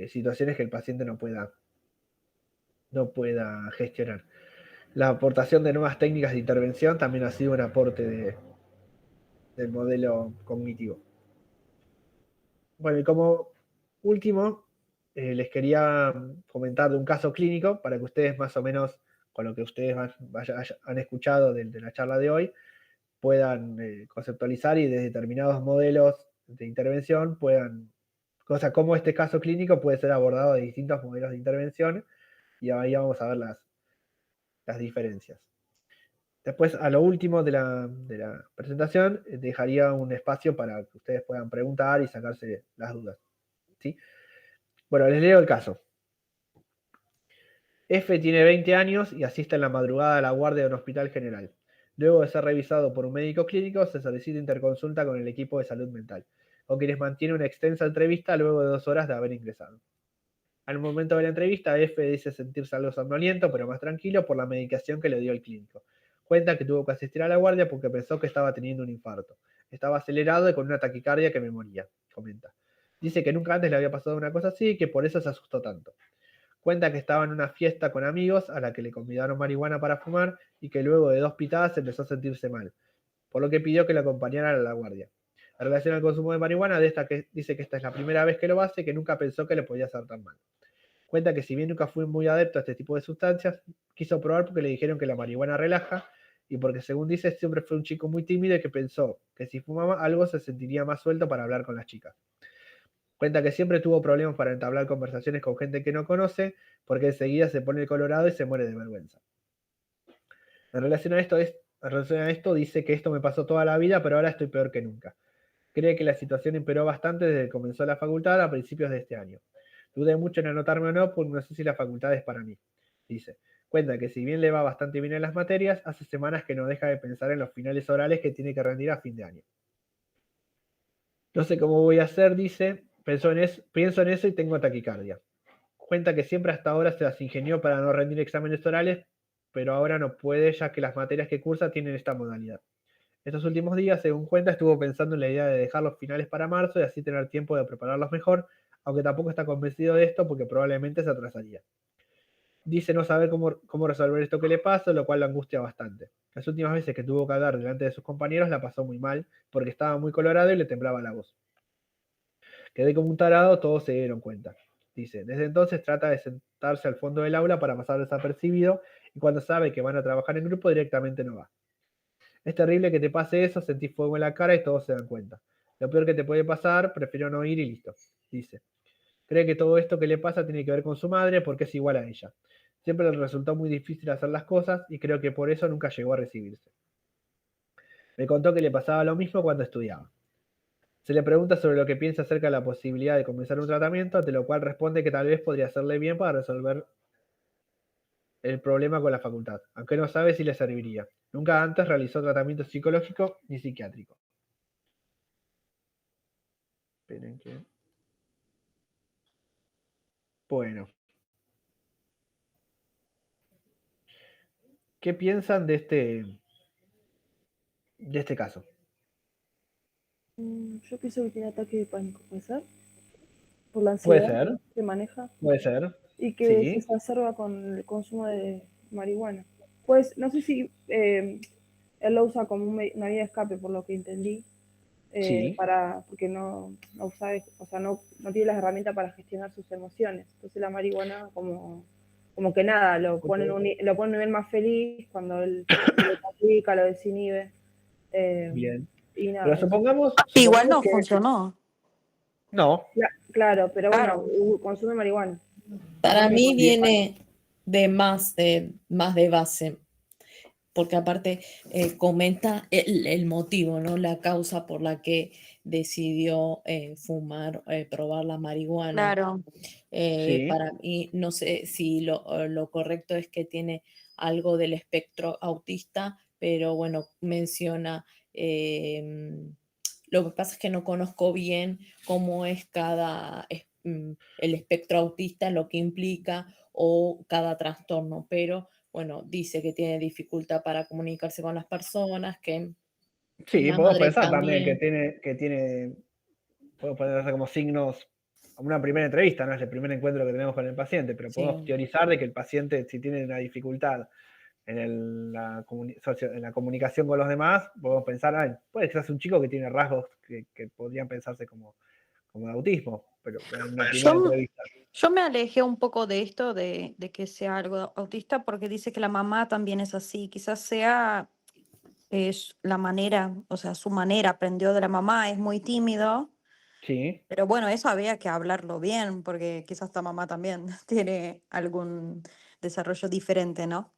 situaciones que el paciente no pueda gestionar. La aportación de nuevas técnicas de intervención también ha sido un aporte del modelo cognitivo. Bueno, y como último, les quería comentar de un caso clínico para que ustedes más o menos, con lo que ustedes han escuchado de la charla de hoy, puedan conceptualizar y desde determinados modelos de intervención cómo este caso clínico puede ser abordado de distintos modelos de intervención, y ahí vamos a ver las diferencias. Después, a lo último de la presentación, dejaría un espacio para que ustedes puedan preguntar y sacarse las dudas. ¿Sí? Bueno, les leo el caso. F tiene 20 años y asiste en la madrugada a la guardia de un hospital general. Luego de ser revisado por un médico clínico, se solicita interconsulta con el equipo de salud mental, con quienes mantiene una extensa entrevista luego de 2 horas de haber ingresado. Al momento de la entrevista, F dice sentirse algo somnoliento, pero más tranquilo por la medicación que le dio el clínico. Cuenta que tuvo que asistir a la guardia porque pensó que estaba teniendo un infarto. Estaba acelerado y con una taquicardia que me moría, comenta. Dice que nunca antes le había pasado una cosa así y que por eso se asustó tanto. Cuenta que estaba en una fiesta con amigos a la que le convidaron marihuana para fumar y que luego de 2 pitadas empezó a sentirse mal, por lo que pidió que le acompañaran a la guardia. En relación al consumo de marihuana, dice que esta es la primera vez que lo hace y que nunca pensó que le podía hacer tan mal. Cuenta que si bien nunca fue muy adepto a este tipo de sustancias, quiso probar porque le dijeron que la marihuana relaja y porque, según dice, siempre fue un chico muy tímido y que pensó que si fumaba algo se sentiría más suelto para hablar con las chicas. Cuenta que siempre tuvo problemas para entablar conversaciones con gente que no conoce porque enseguida se pone colorado y se muere de vergüenza. En relación a esto, dice que esto me pasó toda la vida, pero ahora estoy peor que nunca. Cree que la situación empeoró bastante desde que comenzó la facultad a principios de este año. Dudé mucho en anotarme o no, porque no sé si la facultad es para mí, dice. Cuenta que si bien le va bastante bien en las materias, hace semanas que no deja de pensar en los finales orales que tiene que rendir a fin de año. No sé cómo voy a hacer, dice, pienso en eso y tengo taquicardia. Cuenta que siempre hasta ahora se las ingenió para no rendir exámenes orales, pero ahora no puede ya que las materias que cursa tienen esta modalidad. Estos últimos días, según cuenta, estuvo pensando en la idea de dejar los finales para marzo y así tener tiempo de prepararlos mejor, aunque tampoco está convencido de esto porque probablemente se atrasaría. Dice no saber cómo resolver esto que le pasa, lo cual lo angustia bastante. Las últimas veces que tuvo que hablar delante de sus compañeros la pasó muy mal porque estaba muy colorado y le temblaba la voz. Quedé como un tarado, todos se dieron cuenta. Dice, desde entonces trata de sentarse al fondo del aula para pasar desapercibido y cuando sabe que van a trabajar en grupo directamente no va. Es terrible que te pase eso, sentís fuego en la cara y todos se dan cuenta. Lo peor que te puede pasar, prefiero no ir y listo, dice. Cree que todo esto que le pasa tiene que ver con su madre porque es igual a ella. Siempre le resultó muy difícil hacer las cosas y creo que por eso nunca llegó a recibirse. Me contó que le pasaba lo mismo cuando estudiaba. Se le pregunta sobre lo que piensa acerca de la posibilidad de comenzar un tratamiento, ante lo cual responde que tal vez podría hacerle bien para resolver el problema con la facultad, aunque no sabe si le serviría. Nunca antes realizó tratamiento psicológico ni psiquiátrico. Esperen que... Bueno. ¿Qué piensan de este caso? Yo pienso que tiene ataque de pánico, ¿puede ser? Por la Puede ansiedad ser, que maneja puede ser. y que se Sí, exacerba con el consumo de marihuana. Pues no sé si él lo usa como una vía de escape, por lo que entendí, sí. porque no sabe, o sea, no tiene las herramientas para gestionar sus emociones. Entonces la marihuana como que nada, lo pone en un nivel más feliz cuando él lo practica, lo desinhibe. Bien. Y Pero nada, eso. supongamos Igual no que funcionó. no. Claro, pero bueno, Claro. consume marihuana. Para mí Bien. viene más de base, porque aparte comenta el motivo, ¿no? La causa por la que decidió fumar, probar la marihuana. Claro. Sí, Para mí, no sé si lo correcto es que tiene algo del espectro autista, pero bueno, menciona, lo que pasa es que no conozco bien cómo es el espectro autista, lo que implica o cada trastorno, pero bueno, dice que tiene dificultad para comunicarse con las personas, que sí, la podemos madre pensar también también. podemos ponerse como signos, como una primera entrevista, no es el primer encuentro que tenemos con el paciente, pero podemos Sí. teorizar de que el paciente, si tiene una dificultad en la comunicación con los demás, podemos pensar, puede ser un chico que tiene rasgos que podrían pensarse como de autismo, pero en una primera Yo, entrevista. yo me alejé un poco de esto de que sea algo autista porque dice que la mamá también es así. Quizás sea la manera, o sea, su manera aprendió de la mamá, es muy tímido. Sí, Pero bueno, eso había que hablarlo bien, porque quizás esta mamá también tiene algún desarrollo diferente, ¿no?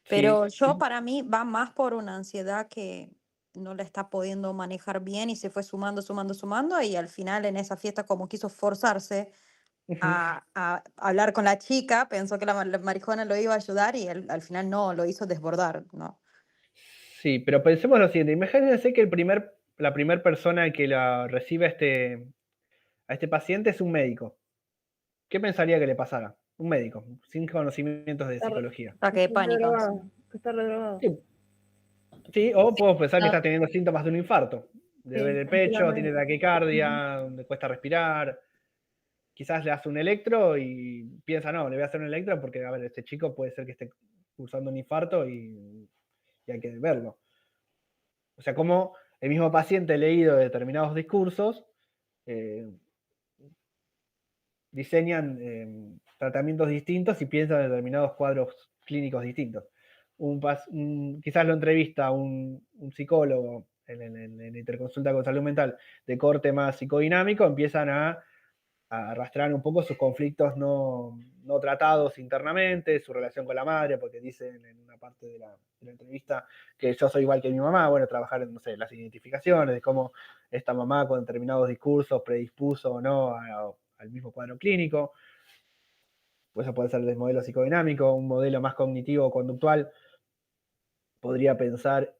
sí, Pero yo para mí va más por una ansiedad que no la está pudiendo manejar bien y se fue sumando, sumando, sumando y al final en esa fiesta como quiso forzarse ujú. a hablar con la chica, pensó que la marihuana lo iba a ayudar y al final no, lo hizo desbordar, ¿no? Sí, pero pensemos lo siguiente, imagínense que la primera persona que la recibe a este paciente es un médico. ¿Qué pensaría que le pasara? Un médico, sin conocimientos de psicología. Ataque de pánico. Que está re drogado. Sí, sí, o podemos pensar que está teniendo síntomas de un infarto. Le duele Sí, el pecho, tiene tranquilamente. taquicardia, le cuesta respirar. Quizás le hace un electro y piensa, no, le voy a hacer un electro porque, a ver, este chico puede ser que esté cursando un infarto y hay que verlo. O sea, como el mismo paciente leído de determinados discursos diseñan tratamientos distintos y piensan en determinados cuadros clínicos distintos. Quizás lo entrevista un psicólogo en interconsulta con salud mental de corte más psicodinámico, empiezan a arrastrar un poco sus conflictos no tratados internamente, su relación con la madre, porque dicen en una parte de la entrevista que yo soy igual que mi mamá, bueno, trabajar en, no sé, las identificaciones, de cómo esta mamá con determinados discursos predispuso o no al mismo cuadro clínico. Pues eso puede ser el modelo psicodinámico, un modelo más cognitivo-conductual podría pensar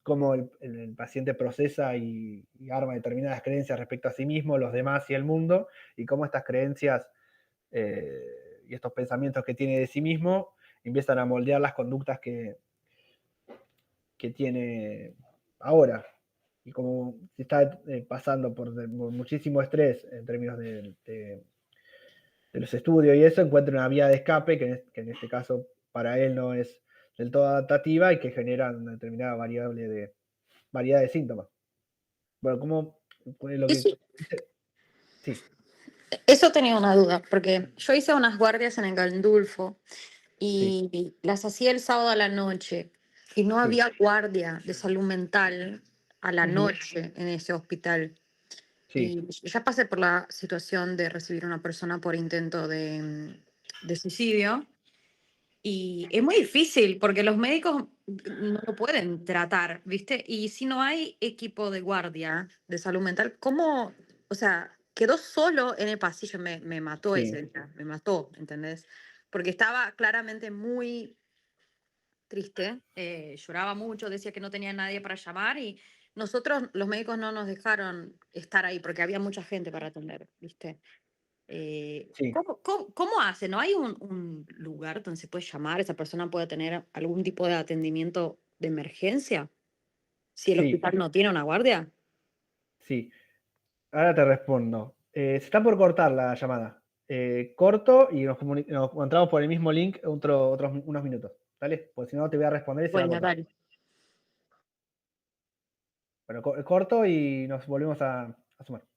cómo el paciente procesa y arma determinadas creencias respecto a sí mismo, los demás y el mundo, y cómo estas creencias y estos pensamientos que tiene de sí mismo empiezan a moldear las conductas que tiene ahora. Y como se está pasando por muchísimo estrés en términos de los estudios y eso, encuentra una vía de escape que en este caso para él no es del todo adaptativa y que genera una determinada variedad de síntomas. Bueno, ¿cómo lo que Eso, sí, eso tenía una duda, porque yo hice unas guardias en el Gandulfo sí, y las hacía el sábado a la noche y no sí, había guardia de salud mental a la ujú, noche en ese hospital. sí, Y ya pasé por la situación de recibir a una persona por intento de suicidio y es muy difícil porque los médicos no lo pueden tratar, ¿viste? Y si no hay equipo de guardia de salud mental, ¿cómo? O sea, quedó solo en el pasillo, me mató sí, ese día, me mató, ¿entendés? Porque estaba claramente muy triste, lloraba mucho, decía que no tenía nadie para llamar y nosotros los médicos no nos dejaron estar ahí porque había mucha gente para atender, ¿viste? Sí, ¿Cómo hace? ¿No hay un lugar donde se puede llamar, esa persona puede tener algún tipo de atendimiento de emergencia? Si el sí, hospital no tiene una guardia. sí. Ahora te respondo. Se está por cortar la llamada. Corto y nos encontramos por el mismo link otros unos minutos. ¿Dale? Porque si no te voy a responder y se va a Bueno, cortar. dale. Bueno, corto y nos volvemos a sumar.